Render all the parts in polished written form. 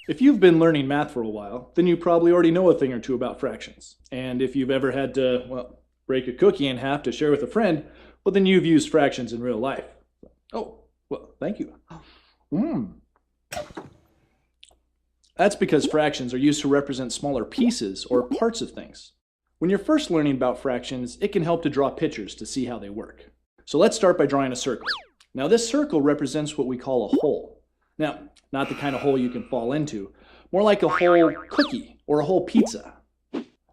If you've been learning math for a while, then you probably already know a thing or two about fractions. And if you've ever had to, well, break a cookie in half to share with a friend, well, then you've used fractions in real life. Oh, well, thank you. That's because fractions are used to represent smaller pieces or parts of things. When you're first learning about fractions, it can help to draw pictures to see how they work. So let's start by drawing a circle. Now this circle represents what we call a hole. Now, not the kind of hole you can fall into, more like a whole cookie or a whole pizza.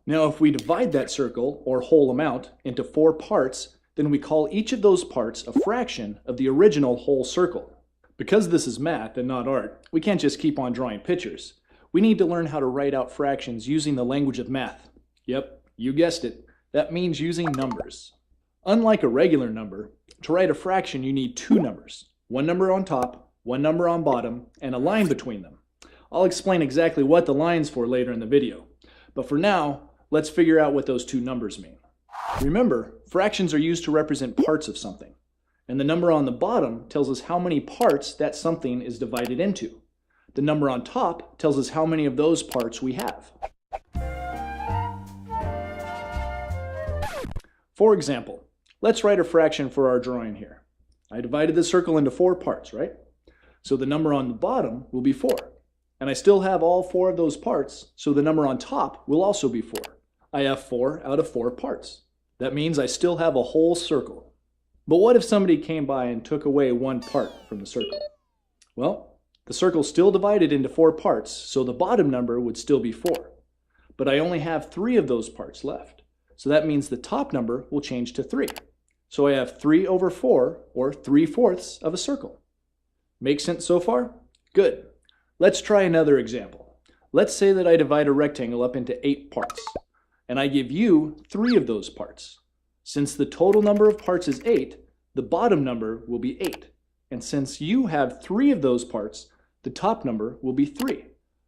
Now if we divide that circle or whole amount into 4 parts, then we call each of those parts a fraction of the original whole circle. Because this is math and not art, we can't just keep on drawing pictures. We need to learn how to write out fractions using the language of math. Yep, you guessed it. That means using numbers. Unlike a regular number, to write a fraction you need 2 numbers. One number on top, one number on bottom, and a line between them. I'll explain exactly what the line's for later in the video. But for now, let's figure out what those 2 numbers mean. Remember, fractions are used to represent parts of something. And the number on the bottom tells us how many parts that something is divided into. The number on top tells us how many of those parts we have. For example, let's write a fraction for our drawing here. I divided the circle into 4 parts, right? So the number on the bottom will be 4. And I still have all 4 of those parts, so the number on top will also be 4. I have 4 out of 4 parts. That means I still have a whole circle. But what if somebody came by and took away 1 part from the circle? Well, the circle's still divided into 4 parts, so the bottom number would still be 4. But I only have 3 of those parts left. So that means the top number will change to 3. So I have 3 over 4, or 3/4 of a circle. Make sense so far? Good. Let's try another example. Let's say that I divide a rectangle up into 8 parts, and I give you 3 of those parts. Since the total number of parts is 8, the bottom number will be 8. And since you have 3 of those parts, the top number will be 3.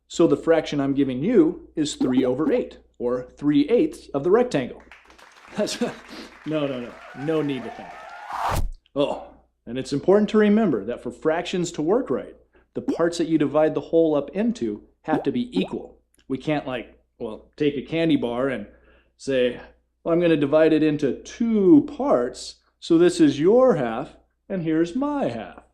So the fraction I'm giving you is 3 over 8, or 3/8 of the rectangle. No need to think. Oh, and it's important to remember that for fractions to work right, the parts that you divide the whole up into have to be equal. We can't take a candy bar and say, well, I'm going to divide it into 2 parts, so this is your half, and here's my half.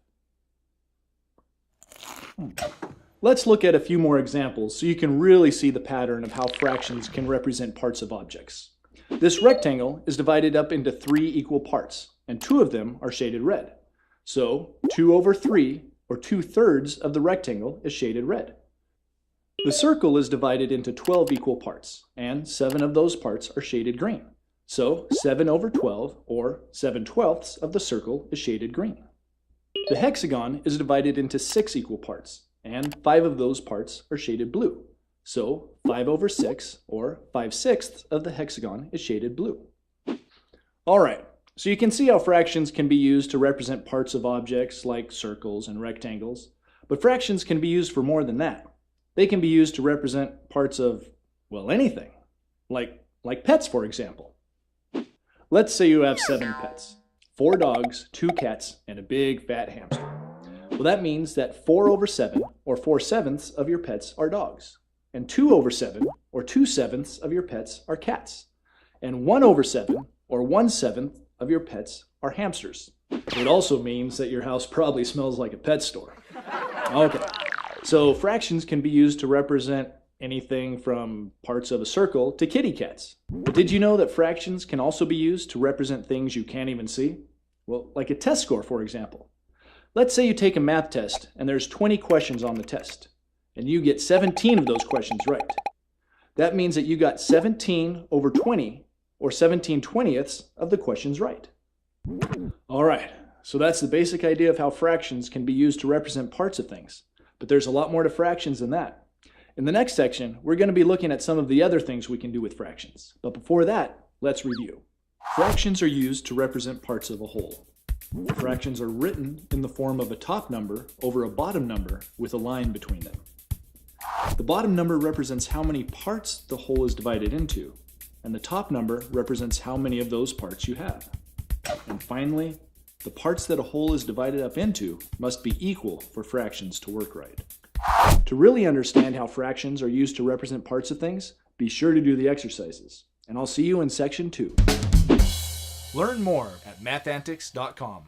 Let's look at a few more examples so you can really see the pattern of how fractions can represent parts of objects. This rectangle is divided up into 3 equal parts, and 2 of them are shaded red. So 2 over 3, or 2/3 of the rectangle, is shaded red. The circle is divided into 12 equal parts, and 7 of those parts are shaded green. So 7 over 12, or 7/12 of the circle, is shaded green. The hexagon is divided into 6 equal parts, and 5 of those parts are shaded blue. So 5 over 6, or 5/6 of the hexagon, is shaded blue. All right, so you can see how fractions can be used to represent parts of objects like circles and rectangles, but fractions can be used for more than that. They can be used to represent parts of, well, anything, like pets, for example. Let's say you have 7 pets, 4 dogs, 2 cats, and a big fat hamster. Well, that means that 4 over 7, or 4/7 of your pets are dogs, and 2 over 7, or 2/7 of your pets are cats, and 1 over 7, or 1/7 of your pets are hamsters. It also means that your house probably smells like a pet store. Okay, so fractions can be used to represent anything from parts of a circle to kitty cats. But did you know that fractions can also be used to represent things you can't even see? Well, like a test score, for example. Let's say you take a math test and there's 20 questions on the test, and you get 17 of those questions right. That means that you got 17 over 20, or 17/20 of the questions right. All right, so that's the basic idea of how fractions can be used to represent parts of things. But there's a lot more to fractions than that. In the next section, we're going to be looking at some of the other things we can do with fractions. But before that, let's review. Fractions are used to represent parts of a whole. Fractions are written in the form of a top number over a bottom number with a line between them. The bottom number represents how many parts the whole is divided into, and the top number represents how many of those parts you have. And finally, the parts that a whole is divided up into must be equal for fractions to work right. To really understand how fractions are used to represent parts of things, be sure to do the exercises. And I'll see you in section 2. Learn more at mathantics.com.